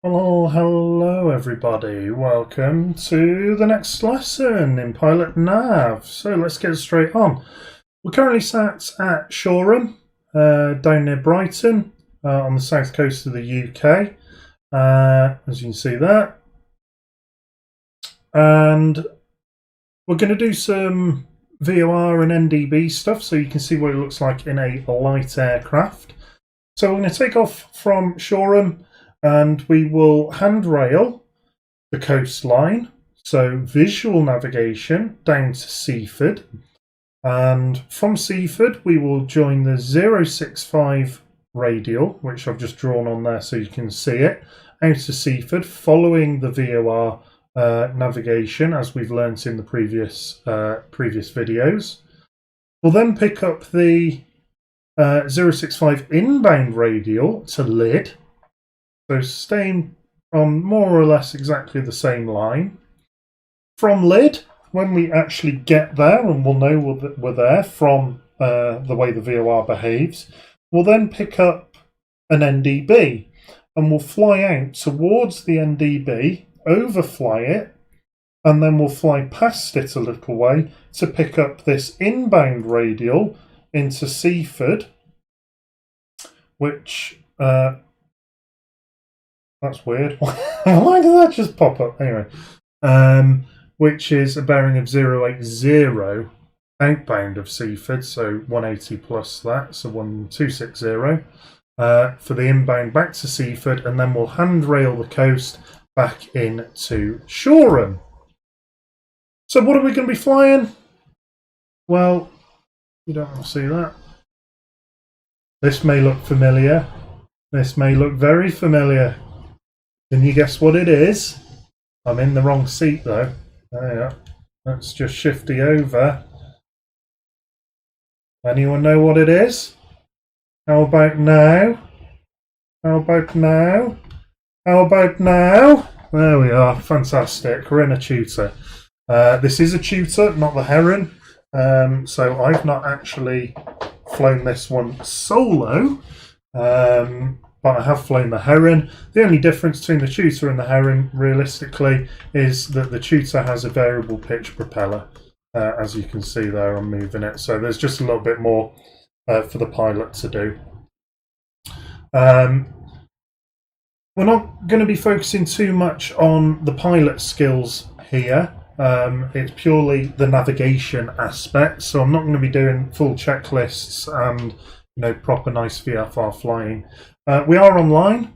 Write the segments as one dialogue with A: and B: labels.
A: Hello everybody, welcome to the next lesson in Pilot Nav. So let's get straight on. We're currently sat at Shoreham, down near Brighton, on the south coast of the UK, as you can see there. And we're going to do some VOR and NDB stuff so you can see what it looks like in a light aircraft. So we're going to take off from Shoreham and we will handrail the coastline, so visual navigation down to Seaford, and from Seaford we will join the 065 radial, which I've just drawn on there so you can see it, out to Seaford, following the VOR navigation as we've learnt in the previous videos. We'll then pick up the 065 inbound radial to Lyd, so staying on more or less exactly the same line. From Lyd, when we actually get there, and we'll know we're there from the way the VOR behaves, we'll then pick up an NDB and we'll fly out towards the NDB, overfly it, and then we'll fly past it a little way to pick up this inbound radial into Seaford, which that's weird. Why did that just pop up? Anyway, which is a bearing of 080 outbound of Seaford, so 180 plus that, so 1260 for the inbound back to Seaford, and then we'll handrail the coast back into Shoreham. So what are we going to be flying? Well, you don't want to see that. This may look familiar. This may look very familiar. Can you guess what it is? I'm in the wrong seat though. Yeah. Let's just shift you over. Anyone know what it is? How about now? How about now? How about now? There we are. Fantastic. We're in a Tutor. This is a Tutor, not the Heron. So I've not actually flown this one solo. But I have flown the Heron. The only difference between the Tutor and the Heron, realistically, is that the Tutor has a variable pitch propeller. As you can see there, I'm moving it. So there's just a little bit more for the pilot to do. We're not going to be focusing too much on the pilot skills here. It's purely the navigation aspect. So I'm not going to be doing full checklists and proper nice VFR flying. We are online,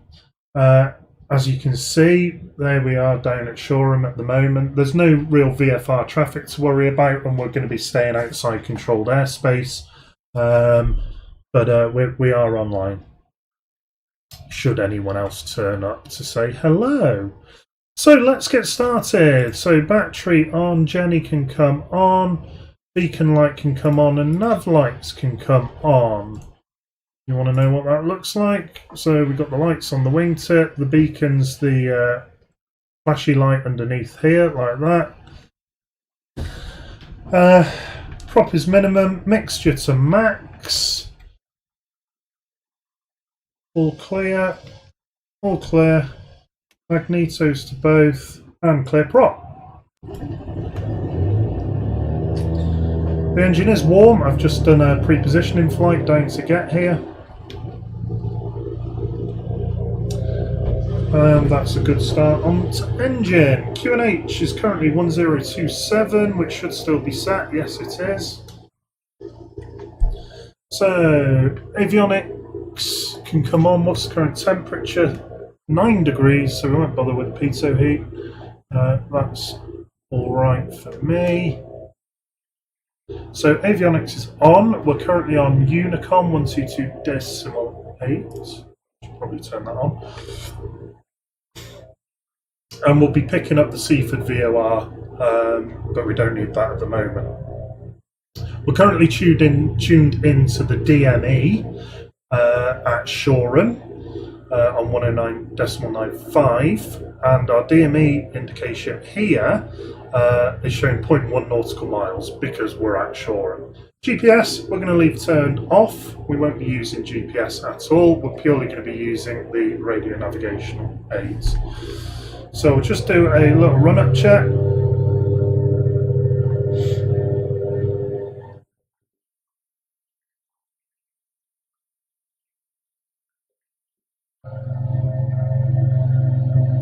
A: as you can see. There we are down at Shoreham at the moment. There's no real VFR traffic to worry about, and we're going to be staying outside controlled airspace. But we are online, should anyone else turn up to say hello. So let's get started. So battery on, Jenny can come on, beacon light can come on, and nav lights can come on. You want to know what that looks like? So we've got the lights on the wingtip, the beacon's the flashy light underneath here, like that. Prop is minimum, mixture to max. All clear, magnetos to both, and clear prop. The engine is warm. I've just done a pre-positioning flight down to get here. And that's a good start on to engine. QNH is currently 1027, which should still be set. Yes, it is. So, avionics can come on. What's the current temperature? 9 degrees, so we won't bother with the pitot heat. That's all right for me. So avionics is on. We're currently on Unicom 122.8. Should probably turn that on. And we'll be picking up the Seaford VOR, but we don't need that at the moment. We're currently tuned into the DME at Shoreham on 109.95, and our DME indication here is showing 0.1 nautical miles because we're at Shoreham. GPS, we're going to leave turned off. We won't be using GPS at all. We're purely going to be using the radio navigational aids. So we'll just do a little run-up check.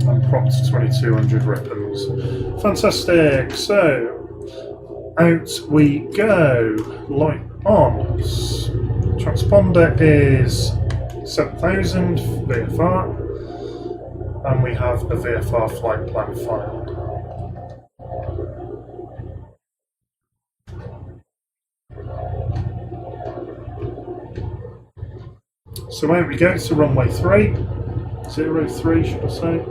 A: And prop to 2200 ripples. Fantastic. So out we go. Light on. Transponder is 7000 VFR. And we have a VFR flight plan filed. So out we go to runway 03, should I say.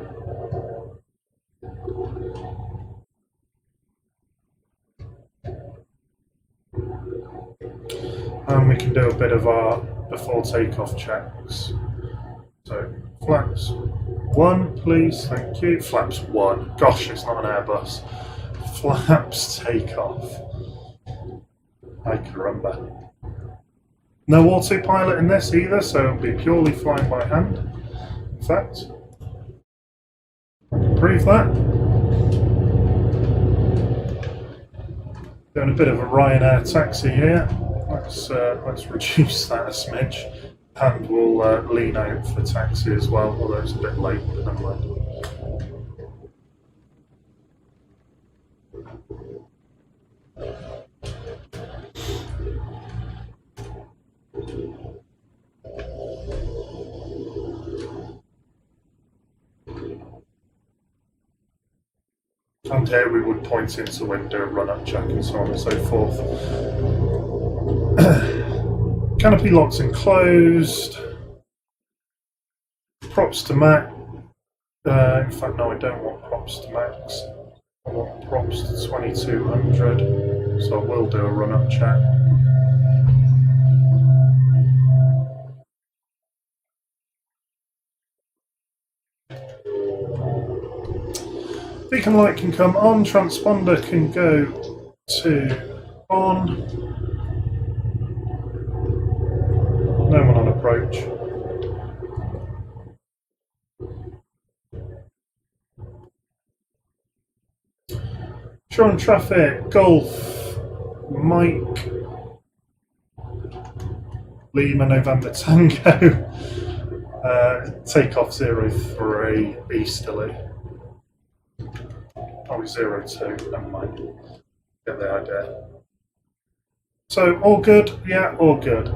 A: And we can do a bit of our before takeoff checks. So flaps 1, please, thank you. Flaps 1. Gosh, it's not an Airbus. Flaps takeoff. I can remember. No autopilot in this either, so it'll be purely flying by hand. In fact, I can prove that. Doing a bit of a Ryanair taxi here. Let's reduce that a smidge, and we'll lean out for taxi as well, although it's a bit late, but never mind. And here we would point into window, run-up check, and so on and so forth. Canopy locks and closed. Props to max. In fact, no, I don't want props to max. I want props to 2200. So I will do a run-up check. Beacon light can come on, transponder can go to on. No one on approach. Sure on traffic, Golf, Mike, Lima, November Tango, takeoff 03 easterly. Oh, 02, never mind. Get the idea. So, all good? Yeah, all good.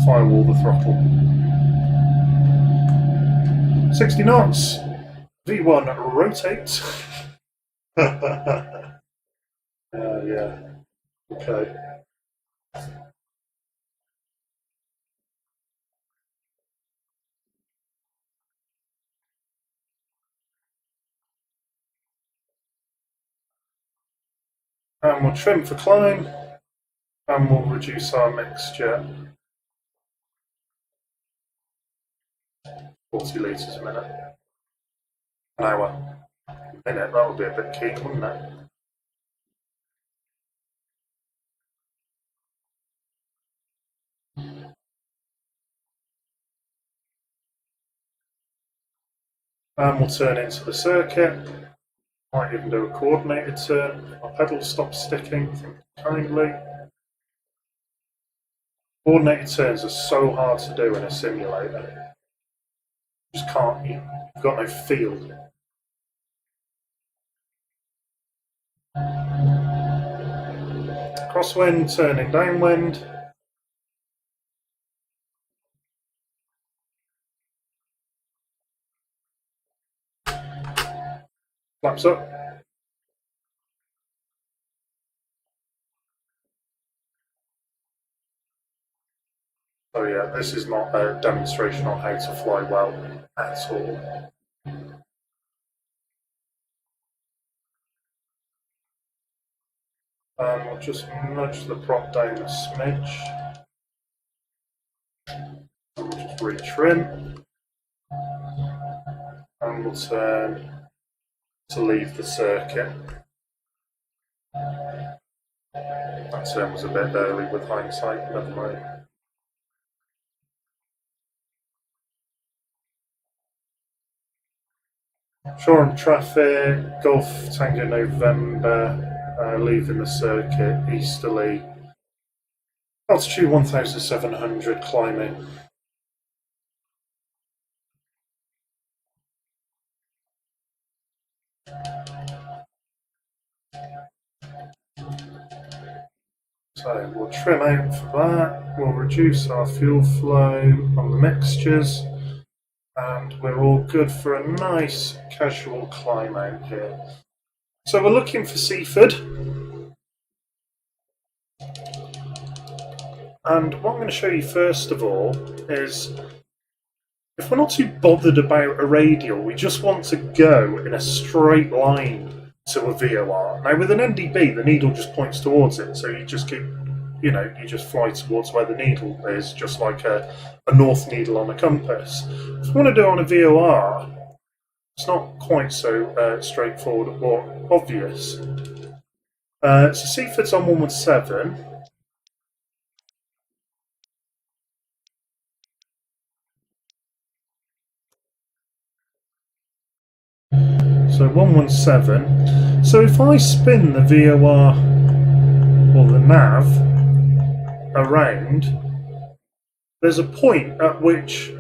A: Firewall the throttle. 60 knots. V1 rotate. Yeah. Okay. And we'll trim for climb, and we'll reduce our mixture 40 litres a minute. An hour. Minute, that would be a bit keen, wouldn't it? And we'll turn into the circuit. Might even do a coordinated turn. My pedal stops sticking, kindly. Coordinated turns are so hard to do in a simulator. You just can't, you've got no feel. Crosswind, turning downwind. Flaps up. Oh yeah, this is not a demonstration on how to fly well at all. We'll just nudge the prop down a smidge. And we'll just retrim. And we'll turn to leave the circuit. That turn was a bit early with hindsight, never mind. Shoreham traffic, Golf Tango November, leaving the circuit, easterly. Altitude 1700, climbing. So we'll trim out for that, we'll reduce our fuel flow on the mixtures, and we're all good for a nice casual climb out here. So we're looking for Seaford, and what I'm going to show you first of all is, if we're not too bothered about a radial, we just want to go in a straight line to a VOR. Now with an NDB, the needle just points towards it, so you just keep, you just fly towards where the needle is, just like a north needle on a compass. If you want to do it on a VOR, it's not quite so straightforward or obvious. So Seaford's on 117. So 117. So if I spin the VOR or the nav around, there's a point at which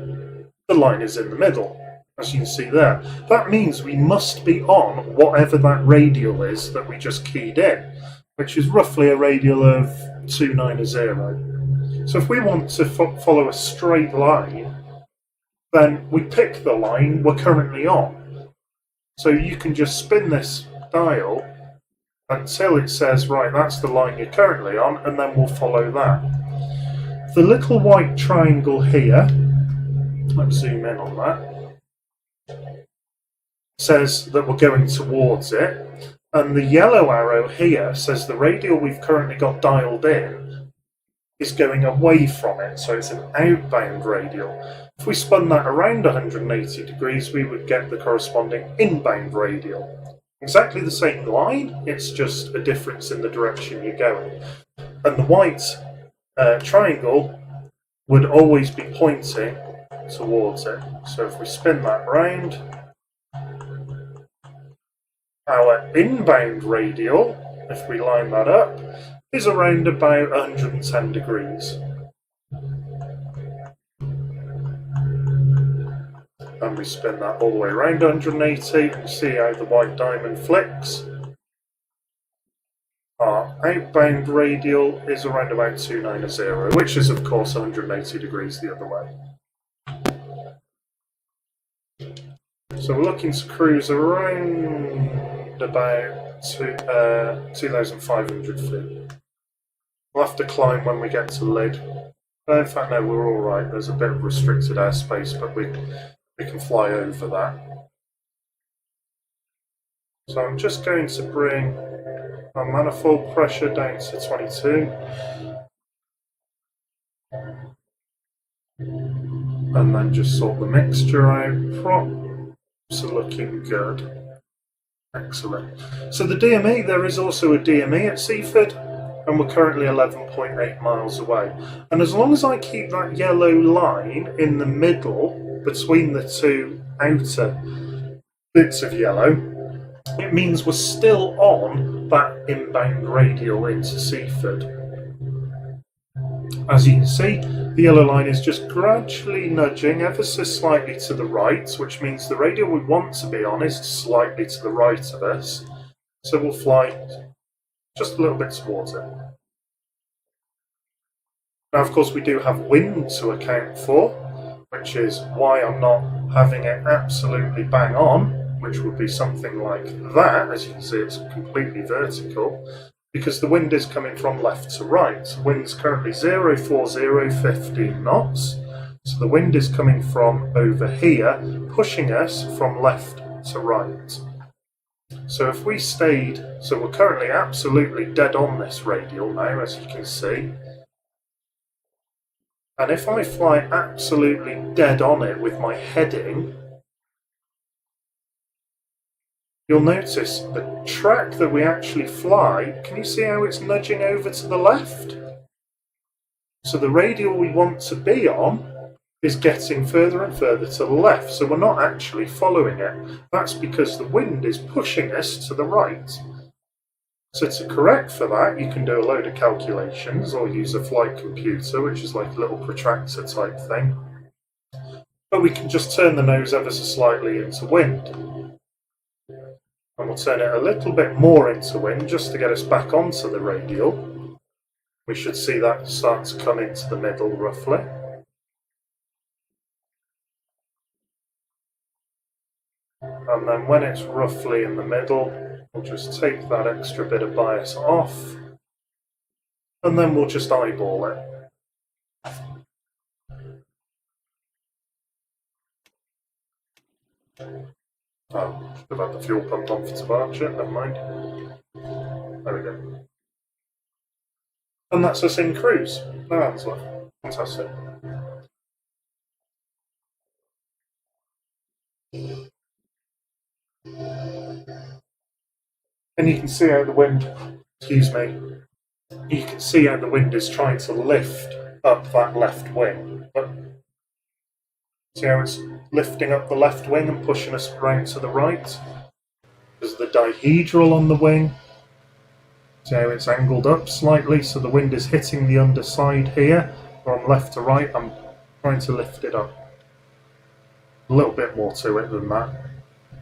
A: the line is in the middle, as you can see there. That means we must be on whatever that radial is that we just keyed in, which is roughly a radial of 290. So if we want to follow a straight line, then we pick the line we're currently on. So you can just spin this dial until it says, right, that's the line you're currently on, and then we'll follow that. The little white triangle here, let's zoom in on that, says that we're going towards it, and the yellow arrow here says the radial we've currently got dialed in is going away from it, so it's an outbound radial. If we spun that around 180 degrees, we would get the corresponding inbound radial. Exactly the same line, it's just a difference in the direction you're going. And the white triangle would always be pointing towards it. So if we spin that round, our inbound radial, if we line that up, is around about 110 degrees. And we spin that all the way around 180 and see how the white diamond flicks. Our outbound radial is around about 290, which is of course 180 degrees the other way. So we're looking to cruise around about 2,500 feet. We'll have to climb when we get to Lid. In fact, no, we're all right. There's a bit of restricted airspace, but we can fly over that. So I'm just going to bring our manifold pressure down to 22. And then just sort the mixture out. Props are looking good. Excellent. So the DME, there is also a DME at Seaford, and we're currently 11.8 miles away. And as long as I keep that yellow line in the middle between the two outer bits of yellow, it means we're still on that inbound radial into Seaford. As you can see, the yellow line is just gradually nudging ever so slightly to the right, which means the radial we want to be on is slightly to the right of us. So we'll fly just a little bit towards it. Now, of course, we do have wind to account for, which is why I'm not having it absolutely bang on, which would be something like that. As you can see, it's completely vertical, because the wind is coming from left to right. Wind's currently 040, 15 knots. So the wind is coming from over here, pushing us from left to right. So if we stayed, so we're currently absolutely dead on this radial now, as you can see. And if I fly absolutely dead on it with my heading, you'll notice the track that we actually fly, can you see how it's nudging over to the left? So the radial we want to be on is getting further and further to the left, so we're not actually following it. That's because the wind is pushing us to the right. So to correct for that, you can do a load of calculations or use a flight computer, which is like a little protractor type thing. But we can just turn the nose ever so slightly into wind. And we'll turn it a little bit more into wind just to get us back onto the radial. We should see that start to come into the middle roughly. And then when it's roughly in the middle, we'll just take that extra bit of bias off, and then we'll just eyeball it. Oh, should have had the fuel pump on for departure, never mind. There we go. And that's us in cruise. No hands left. Fantastic. And you can see how the wind, excuse me, you can see how the wind is trying to lift up that left wing. But see how it's lifting up the left wing and pushing us around to the right? There's the dihedral on the wing. See how it's angled up slightly, so the wind is hitting the underside here. From left to right, I'm trying to lift it up. A little bit more to it than that.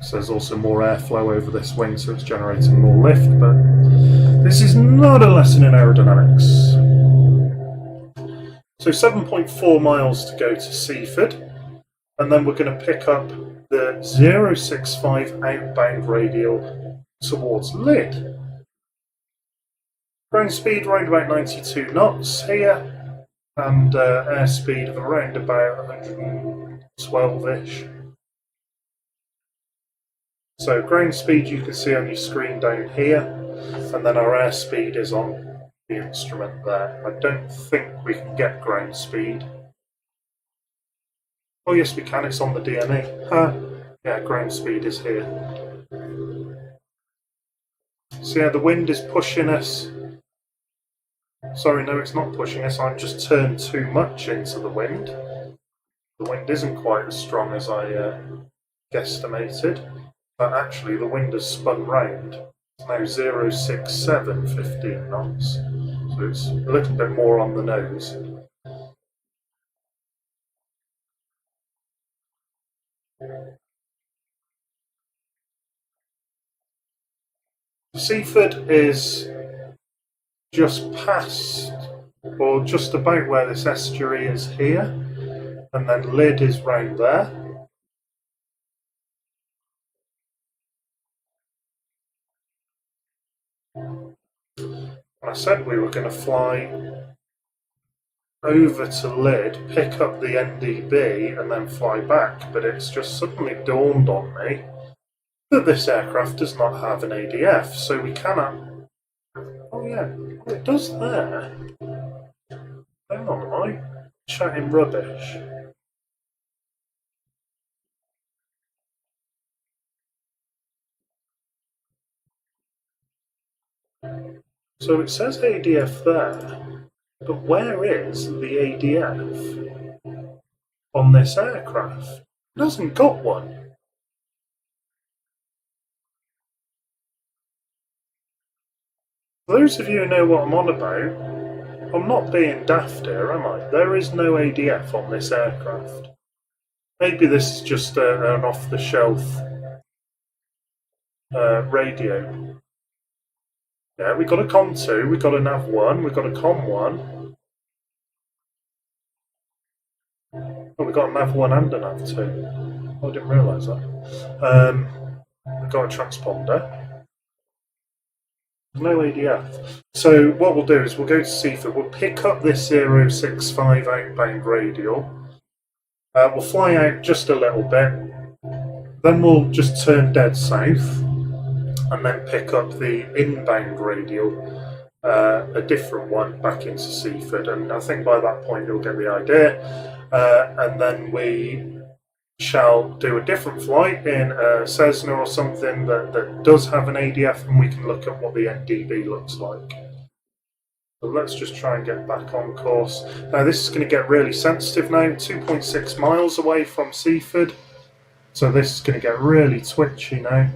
A: So there's also more airflow over this wing, so it's generating more lift, but this is not a lesson in aerodynamics. So 7.4 miles to go to Seaford, and then we're going to pick up the 065 outbound radial towards Lydd. Ground speed around about 92 knots here, and airspeed of around about 112-ish. So ground speed you can see on your screen down here, and then our airspeed is on the instrument there. I don't think we can get ground speed. Oh yes we can, it's on the DME. Yeah, ground speed is here. See how the wind is pushing us? Sorry, no, it's not pushing us, I've just turned too much into the wind. The wind isn't quite as strong as I guesstimated. But actually the wind has spun round. It's now 067, 15 knots. So it's a little bit more on the nose. Seaford is just past, or just about where this estuary is here. And then Lydd is round there. I said we were going to fly over to Lydd, pick up the NDB and then fly back, but it's just suddenly dawned on me that this aircraft does not have an ADF, so we cannot... Oh yeah, it does there. Hang on, am I chatting rubbish? So it says ADF there, but where is the ADF on this aircraft? It hasn't got one. For those of you who know what I'm on about, I'm not being daft here, am I? There is no ADF on this aircraft. Maybe this is just an off-the-shelf radio. Yeah, we got a COM 2, we got a NAV 1, we got a COM 1. Oh, we got a NAV 1 and a NAV 2. Oh, I didn't realise that. We got a transponder. There's no ADF. So what we'll do is we'll go to Seaford, we'll pick up this 065 outbound radial. We'll fly out just a little bit. Then we'll just turn dead south. And then pick up the inbound radial, a different one, back into Seaford. And I think by that point you'll get the idea. And then we shall do a different flight in a Cessna or something that does have an ADF, and we can look at what the NDB looks like. So let's just try and get back on course. Now this is going to get really sensitive now, 2.6 miles away from Seaford. So this is going to get really twitchy now.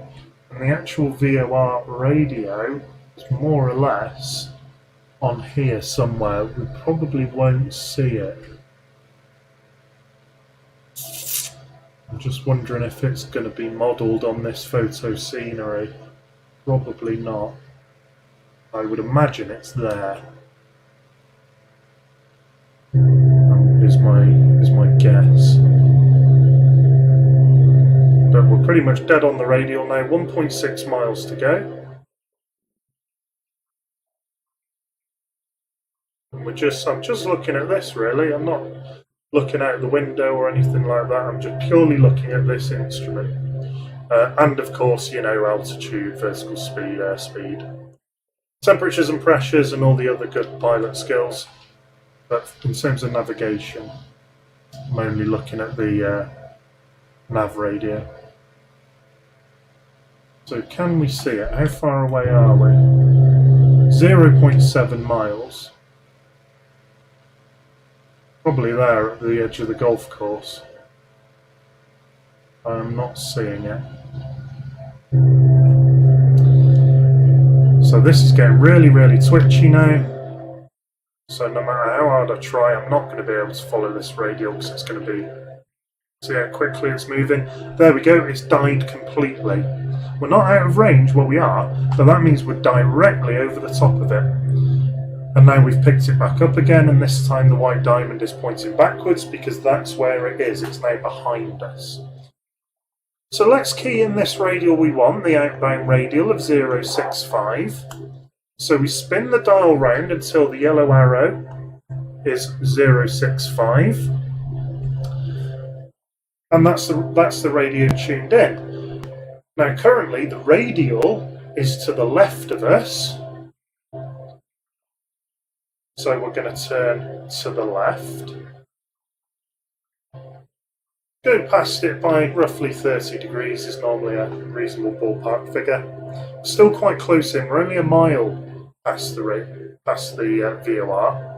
A: And the actual VOR radio is more or less on here somewhere. We probably won't see it. I'm just wondering if it's going to be modelled on this photo scenery. Probably not. I would imagine it's there. Is my guess. But we're pretty much dead on the radial now. 1.6 miles to go. And I'm just looking at this really. I'm not looking out the window or anything like that. I'm just purely looking at this instrument. And of course, you know, altitude, vertical speed, airspeed, temperatures and pressures, and all the other good pilot skills. But in terms of navigation, I'm only looking at the nav radio. So can we see it? How far away are we? 0.7 miles. Probably there at the edge of the golf course. I'm not seeing it. So this is getting really, really twitchy now. So no matter how hard I try, I'm not going to be able to follow this radial because it's going to be... See how quickly it's moving? There we go, it's died completely. We're not out of range, well we are, but that means we're directly over the top of it. And now we've picked it back up again, and this time the white diamond is pointing backwards because that's where it is. It's now behind us. So let's key in this radial we want, the outbound radial of 065. So we spin the dial round until the yellow arrow is 065. And that's the radio tuned in. Now currently the radial is to the left of us. So we're going to turn to the left. Going past it by roughly 30 degrees is normally a reasonable ballpark figure. Still quite close in, we're only a mile past the VOR.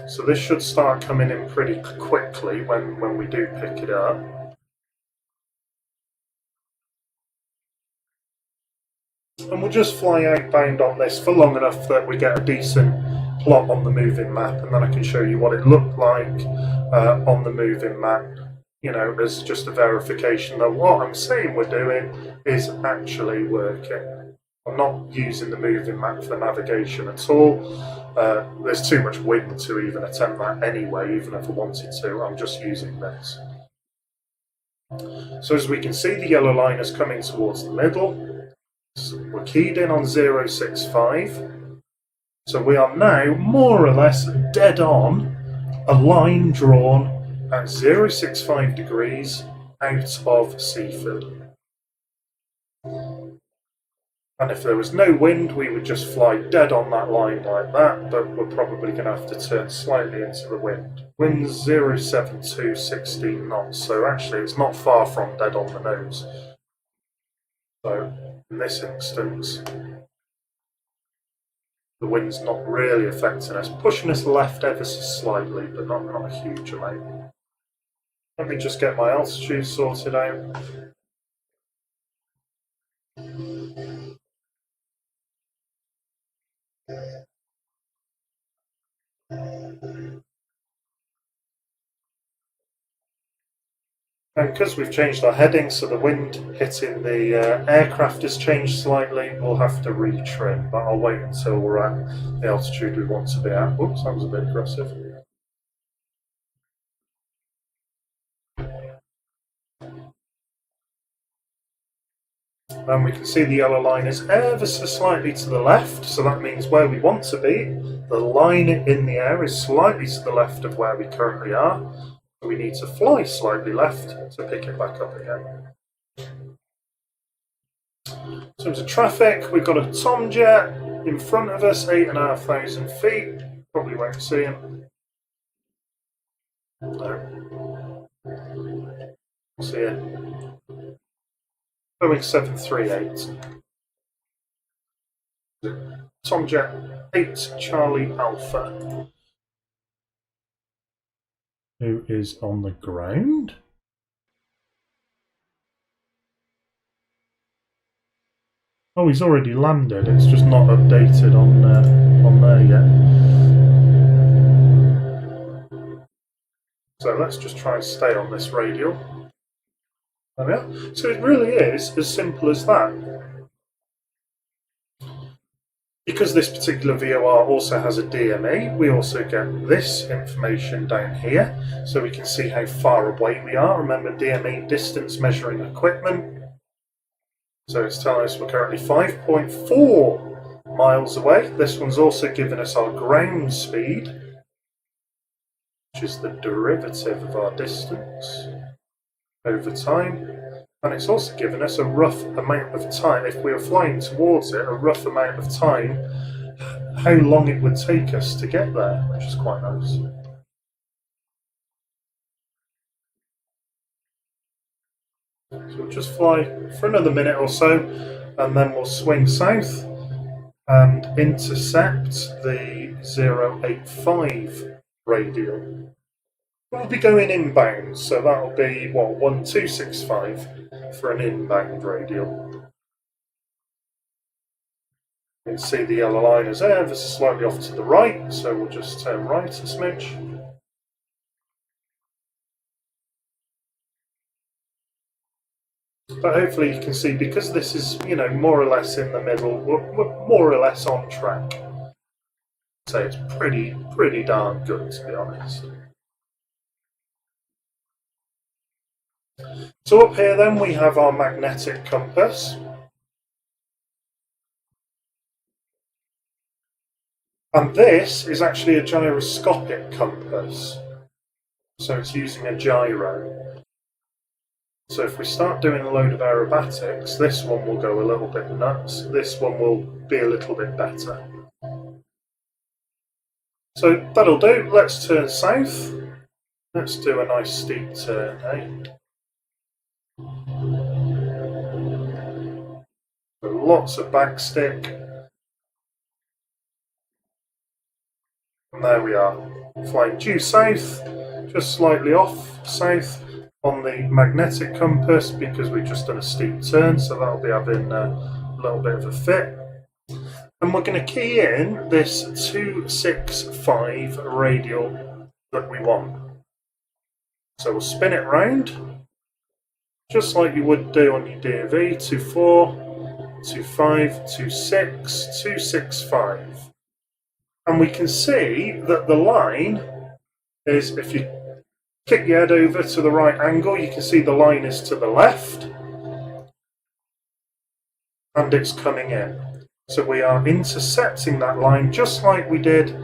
A: So this should start coming in pretty quickly when we do pick it up. And we'll just fly outbound on this for long enough that we get a decent plot on the moving map, and then I can show you what it looked like on the moving map, you know, as just a verification that what I'm saying we're doing is actually working. I'm not using the moving map for navigation at all. There's too much wind to even attempt that anyway, even if I wanted to. I'm just using this. So as we can see, the yellow line is coming towards the middle. So we're keyed in on 065. So we are now more or less dead on a line drawn at 065 degrees out of Seaford. And if there was no wind, we would just fly dead on that line like that, but we're probably going to have to turn slightly into the wind. Wind's 072, 16 knots, so actually it's not far from dead on the nose. So in this instance, the wind's not really affecting us, pushing us left ever so slightly, but not a huge amount. Let me just get my altitude sorted out. And because we've changed our heading, so the wind hitting the aircraft has changed slightly, we'll have to retrim, but I'll wait until we're at the altitude we want to be at. Whoops, that was a bit aggressive. And we can see the yellow line is ever so slightly to the left, so that means where we want to be. The line in the air is slightly to the left of where we currently are. We need to fly slightly left to pick it back up again. In terms of traffic, we've got a Tomjet in front of us, 8,500 feet. Probably won't see him. No. See it. Boeing 738. Tomjet 8 Charlie Alpha. Who is on the ground? Oh, he's already landed. It's just not updated on there yet. So let's just try and stay on this radial. There we are. So it really is as simple as that. Because this particular VOR also has a DME, we also get this information down here, so we can see how far away we are. Remember, DME, distance measuring equipment. So it's telling us we're currently 5.4 miles away. This one's also given us our ground speed, which is the derivative of our distance over time. And it's also given us a rough amount of time, if we were flying towards it, a rough amount of time, how long it would take us to get there, which is quite nice. So we'll just fly for another minute or so, and then we'll swing south and intercept the 085 radial. We'll be going inbound, so that'll be, what, 1265 for an inbound radial. You can see the yellow line is there, this is slightly off to the right, so we'll just turn right a smidge. But hopefully you can see, because this is, you know, more or less in the middle, we're more or less on track. So it's pretty darn good, to be honest. So up here then we have our magnetic compass. And this is actually a gyroscopic compass. So it's using a gyro. So if we start doing a load of aerobatics, this one will go a little bit nuts, this one will be a little bit better. So that'll do, let's turn south. Let's do a nice steep turn, eh? Lots of backstick. And there we are, flying due south, just slightly off south on the magnetic compass because we've just done a steep turn, so that'll be having a little bit of a fit. And we're going to key in this 265 radial that we want. So we'll spin it round, just like you would do on your DOV, 24, 25, 26, 265. And we can see that the line is, if you kick your head over to the right angle, you can see the line is to the left and it's coming in. So we are intercepting that line just like we did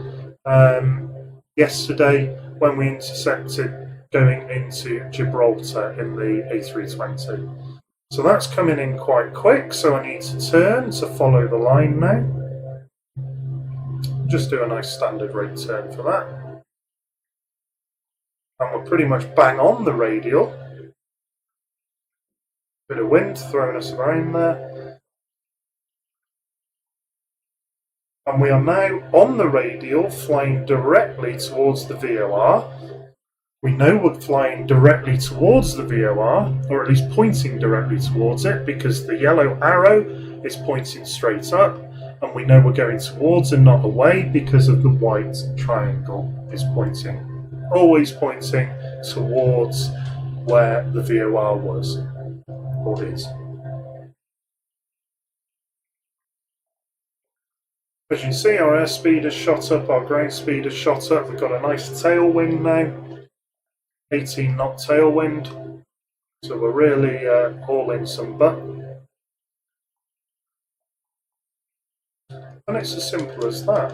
A: yesterday when we intercepted going into Gibraltar in the A320. So that's coming in quite quick, so I need to turn to follow the line now. Just do a nice standard rate turn for that. And we're pretty much bang on the radial. Bit of wind throwing us around there. And we are now on the radial, flying directly towards the VOR. We know we're flying directly towards the VOR, or at least pointing directly towards it, because the yellow arrow is pointing straight up. And we know we're going towards and not away because of the white triangle is pointing, always pointing towards where the VOR was, or is. As you can see, our airspeed has shot up, our ground speed has shot up. We've got a nice tailwind now, 18 knot tailwind. So we're really hauling some butt. And it's as simple as that.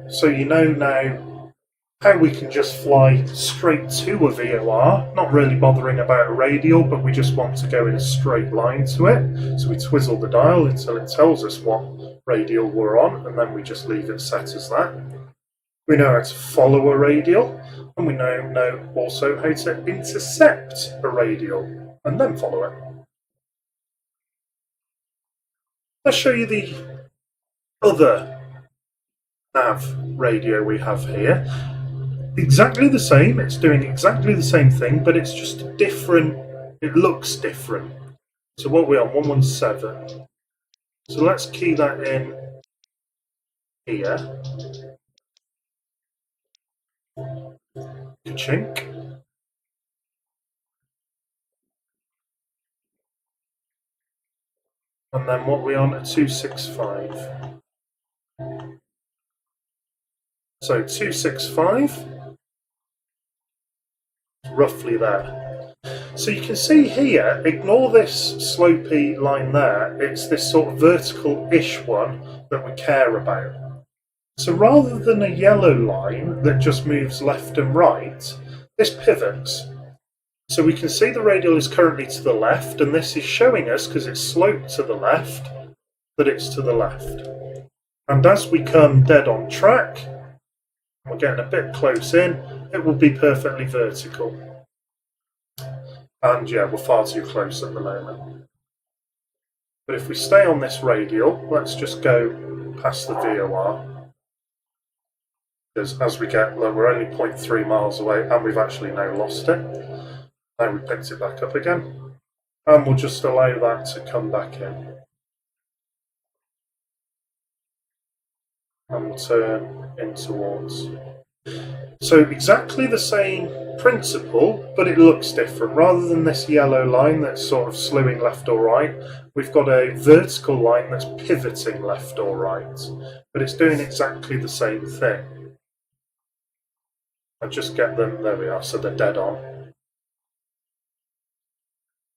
A: So you know now how we can just fly straight to a VOR, not really bothering about a radial, but we just want to go in a straight line to it. So we twizzle the dial until it tells us what radial we're on, and then we just leave it set as that. We know how to follow a radial, and we know also how to intercept a radial, and then follow it. Let's show you the other nav radio we have here. Exactly the same, it's doing exactly the same thing, but it's just different, it looks different. So what are we on? 117. So let's key that in here. Ka-chink. And then what are we on? At 265. So 265. Roughly there. So you can see here, ignore this slopey line there, it's this sort of vertical-ish one that we care about. So rather than a yellow line that just moves left and right, this pivots. So we can see the radial is currently to the left, and this is showing us, because it's sloped to the left, that it's to the left. And as we come dead on track, we're getting a bit close in, it will be perfectly vertical. And yeah, we're far too close at the moment. But if we stay on this radial, let's just go past the VOR. Because as we get low, we're only 0.3 miles away, and we've actually now lost it. Now we picked it back up again. And we'll just allow that to come back in. And we'll turn in towards. So exactly the same principle, but it looks different. Rather than this yellow line that's sort of slewing left or right, we've got a vertical line that's pivoting left or right. But it's doing exactly the same thing. I just get them, there we are, so they're dead on.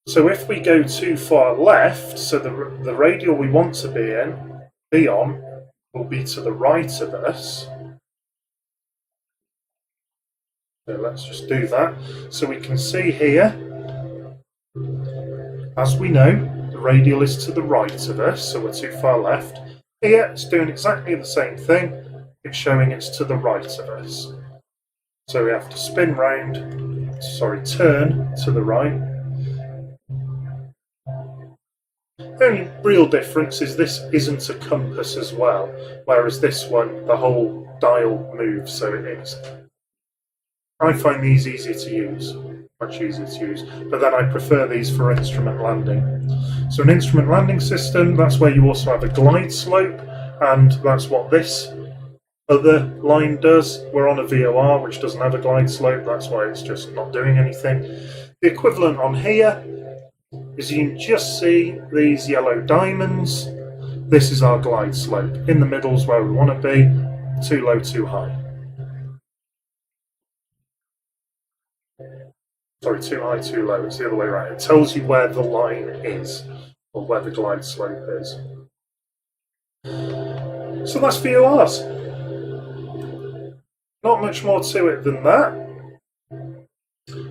A: So if we go too far left, so the radial we want to be on, will be to the right of us. So let's just do that. So we can see here, as we know, the radial is to the right of us, so we're too far left. Here, it's doing exactly the same thing. It's showing it's to the right of us. So we have to spin round, turn to the right. The only real difference is this isn't a compass as well, whereas this one, the whole dial moves, so it is. I find these easier to use, much easier to use, but then I prefer these for instrument landing. So an instrument landing system, that's where you also have a glide slope, and that's what this other line does. We're on a VOR, which doesn't have a glide slope, that's why it's just not doing anything. The equivalent on here is you can just see these yellow diamonds. This is our glide slope. In the middle is where we want to be, too low, too high. Sorry, too high, too low. It's the other way around. It tells you where the line is, or where the glide slope is. So that's VORs. Not much more to it than that.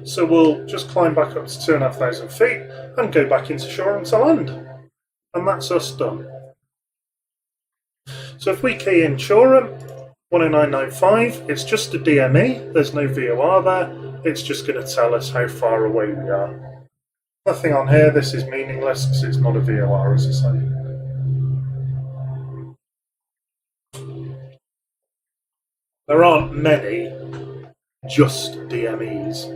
A: So we'll just climb back up to 2,500 feet and go back into shore and to land. And that's us done. So if we key in Shoreham, 10995, it's just a DME, there's no VOR there. It's just going to tell us how far away we are. Nothing on here, this is meaningless because it's not a VOR, as I say. There aren't many just DMEs.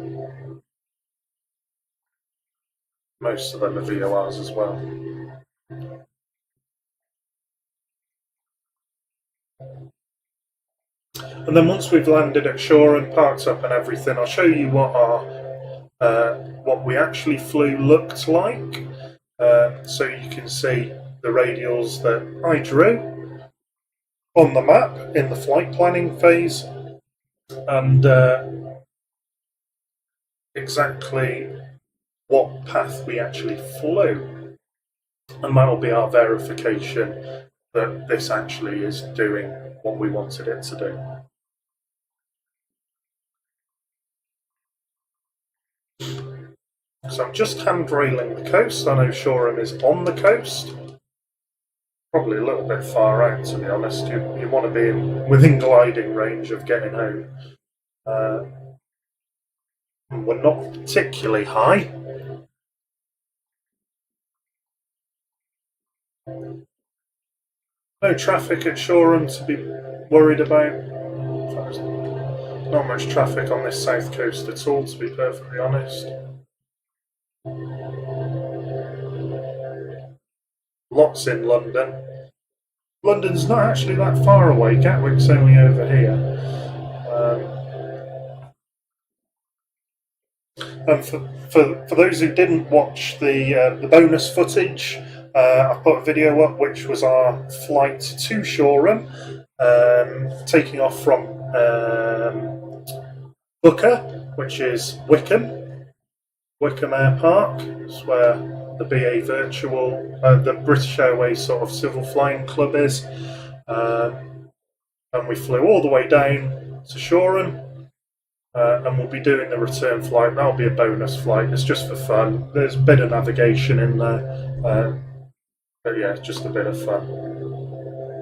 A: Most of them are VORs as well. And then once we've landed at shore and parked up and everything, I'll show you what what we actually flew looked like. So you can see the radials that I drew on the map in the flight planning phase, and exactly what path we actually flew. And that will be our verification that this actually is doing what we wanted it to do. So I'm just handrailing the coast. I know Shoreham is on the coast. Probably a little bit far out, to be honest. You want to be within gliding range of getting home. We're not particularly high. No traffic at Shoreham to be worried about. Not much traffic on this south coast at all, to be perfectly honest. Lots in London. London's not actually that far away. Gatwick's only over here. And for those who didn't watch the bonus footage, I put a video up which was our flight to Shoreham, taking off from Booker, which is Wickham Air Park. It's where the BA Virtual, the British Airways sort of civil flying club is. And we flew all the way down to Shoreham. And we'll be doing the return flight. That'll be a bonus flight. It's just for fun. There's a bit of navigation in there. But yeah, just a bit of fun.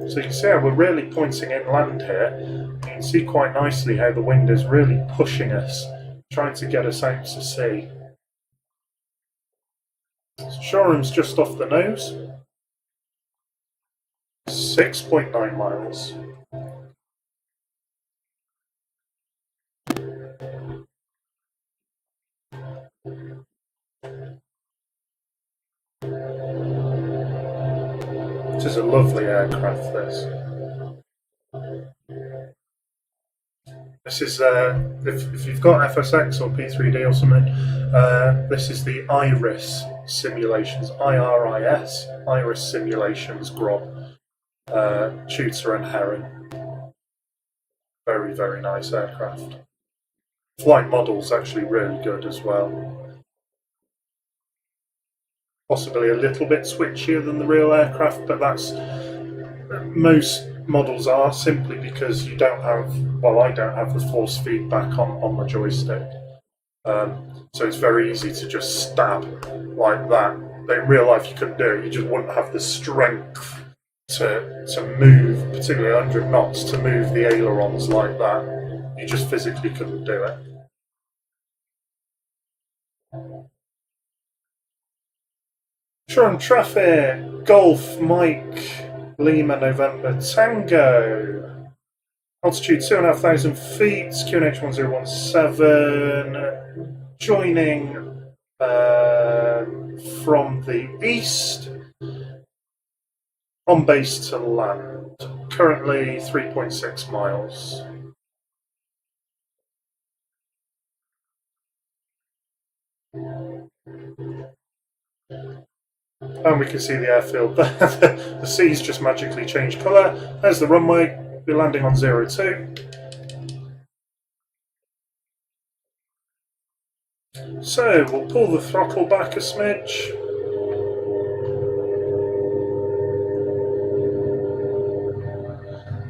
A: So you can see how we're really pointing inland here. You can see quite nicely how the wind is really pushing us, trying to get us out to sea. So Shoreham's just off the nose. 6.9 miles. It is a lovely aircraft, this. This is, if you've got FSX or P3D or something, this is the IRIS simulations, IRIS, IRIS simulations Grob, Tutor and Heron. Very, very nice aircraft. Flight model's actually really good as well. Possibly a little bit switchier than the real aircraft, but that's most models are, simply because you don't have, well, I don't have the force feedback on my joystick, so it's very easy to just stab like that. But in real life you couldn't do it. You just wouldn't have the strength to move, particularly 100 knots, to move the ailerons like that. You just physically couldn't do it. Shoreham traffic, Golf, Mike, Lima, November, Tango. Altitude 2,500 feet, QNH 1017. Joining from the east, on base to land. Currently 3.6 miles. And we can see the airfield there. The seas just magically changed colour. There's the runway. We're landing on 02. So we'll pull the throttle back a smidge.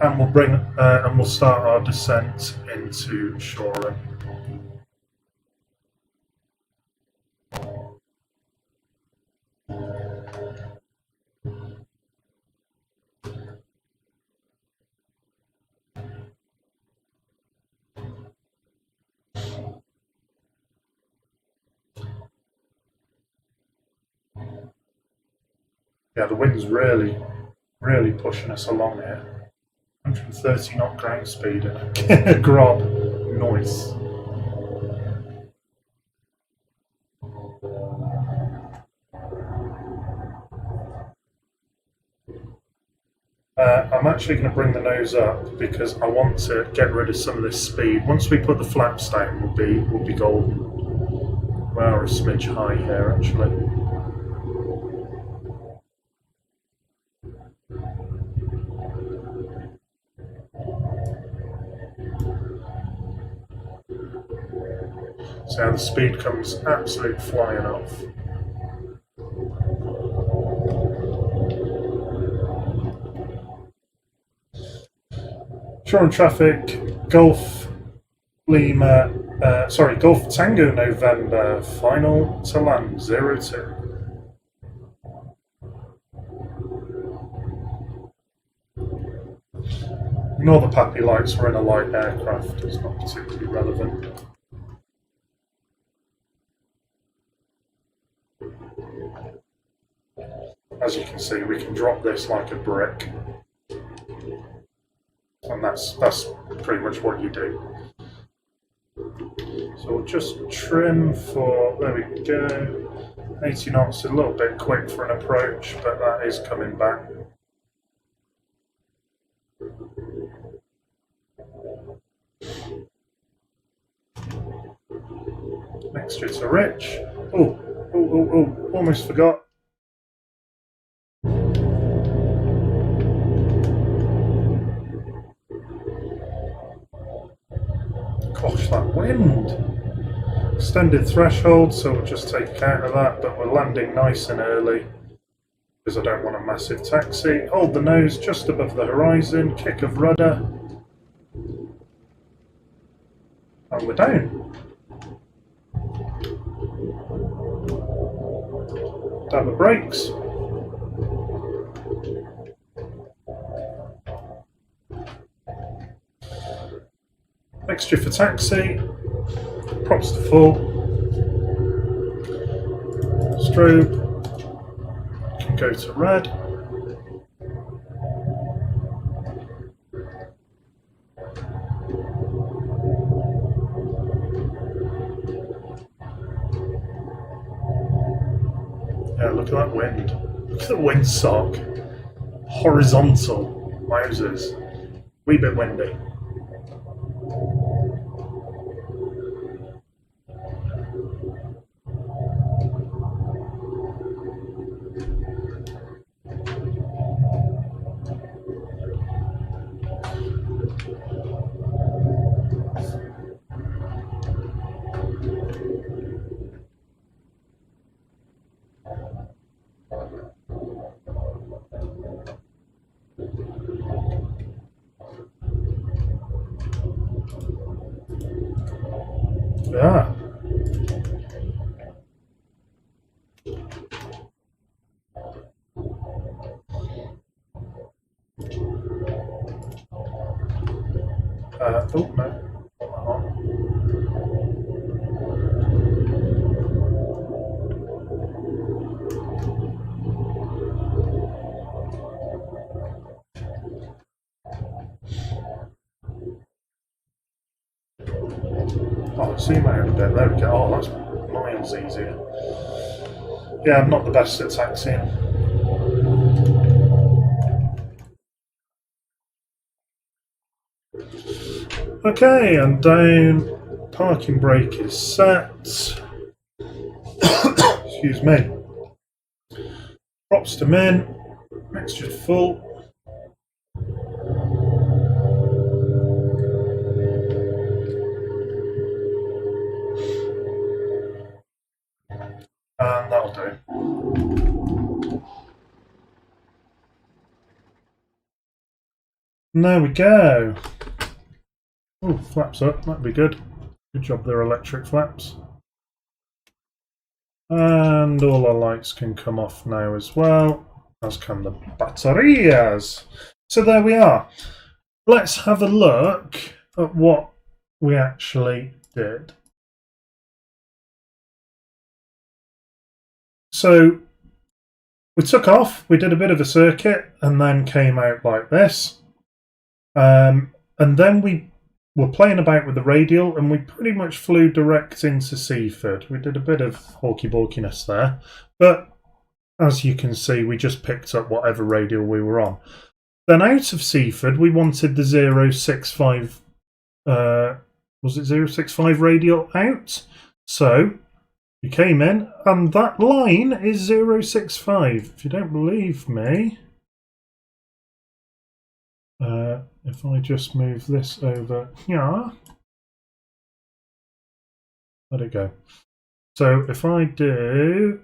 A: And we'll bring and we'll start our descent into Shoreham. Yeah, the wind's really pushing us along here. 130 knot ground speed in a Grob. Nice. I'm actually going to bring the nose up because I want to get rid of some of this speed. Once we put the flaps down, we'll be golden. We are a smidge high here, actually. So the speed comes absolutely flying off. Shoreham traffic, Golf, Lima, sorry, Golf Tango November, final to land 02. Ignore the pappy lights, we're in a light aircraft, it's not particularly relevant. As you can see, we can drop this like a brick. And that's pretty much what you do. So we'll just trim for, there we go, 80 knots, a little bit quick for an approach, but that is coming back. Mixture to rich. Oh, almost forgot. Gosh, that wind! Extended threshold, so we'll just take account of that, but we're landing nice and early because I don't want a massive taxi. Hold the nose just above the horizon, kick of rudder, and we're down. Dab of brakes. Mixture for taxi, props to full, strobe, can go to red, yeah, look at that wind, look at the windsock, horizontal, wowzers, wee bit windy. Yeah. Oh no. Oh, zoom out a bit. There we go. Oh, that's miles easier. Yeah, I'm not the best at taxiing. Okay, and down. Parking brake is set. Excuse me. Props to min. Mixture full. And that'll do. And there we go. Oh, flaps up, that'd be good. Good job, they're electric flaps. And all our lights can come off now as well, as can the baterias. So there we are. Let's have a look at what we actually did. So we took off, we did a bit of a circuit, and then came out like this. And then we were playing about with the radial, and we pretty much flew direct into Seaford. We did a bit of hawky-balkiness there, but as you can see, we just picked up whatever radial we were on. Then out of Seaford, we wanted the 065, was it 065 radial out? So we came in, and that line is 065. If you don't believe me, if I just move this over here, let it go. So if I do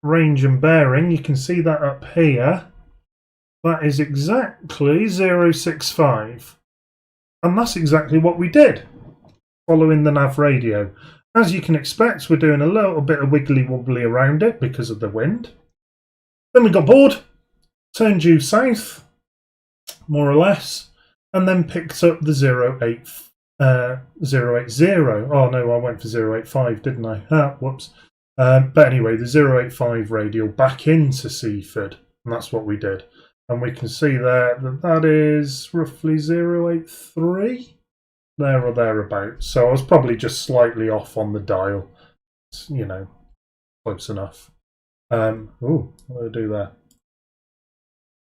A: range and bearing, you can see that up here. That is exactly 065. And that's exactly what we did. following the nav radio. As you can expect, we're doing a little bit of wiggly wobbly around it because of the wind. Then we got bored, turned due south, more or less, and then picked up the 080. Oh no, I went for 085, didn't I? Whoops. But anyway, the 085 radial back into Seaford, and that's what we did. And we can see there that that is roughly 083, there or thereabouts. So I was probably just slightly off on the dial. It's, you know, close enough. What do I do there?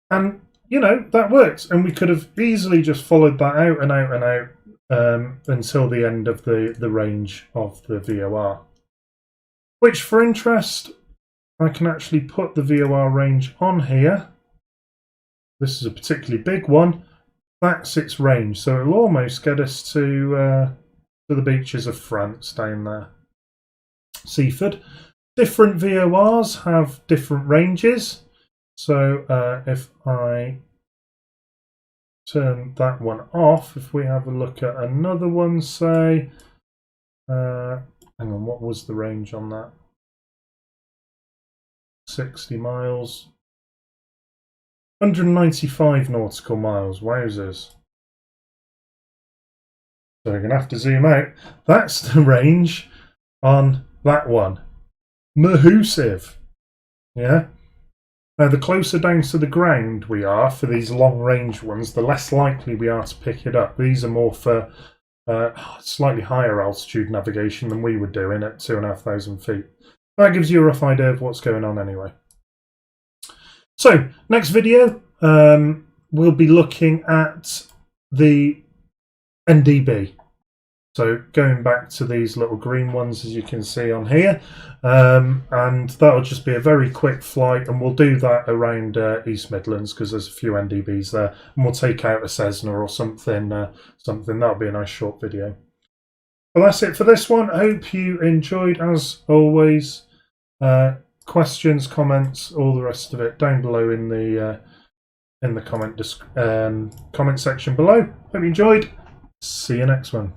A: And, you know, that works. And we could have easily just followed that out and out and out until the end of the range of the VOR. Which, for interest, I can actually put the VOR range on here. This is a particularly big one. That's its range, so it'll almost get us to the beaches of France down there. Seaford. Different VORs have different ranges. So if I turn that one off, if we have a look at another one, say, hang on, what was the range on that? 60 miles. 195 nautical miles, wowzers. So we're going to have to zoom out. That's the range on that one. Mahoosive. Yeah. Now, the closer down to the ground we are for these long-range ones, the less likely we are to pick it up. These are more for slightly higher altitude navigation than we were doing at 2,500 feet. That gives you a rough idea of what's going on anyway. So, next video, we'll be looking at the NDB. So, going back to these little green ones, as you can see on here, and that'll just be a very quick flight, and we'll do that around East Midlands because there's a few NDBs there, and we'll take out a Cessna or something. That'll be a nice short video. Well, that's it for this one. I hope you enjoyed, as always. Questions, comments, all the rest of it down below in the comment section below. Hope you enjoyed. See you next one.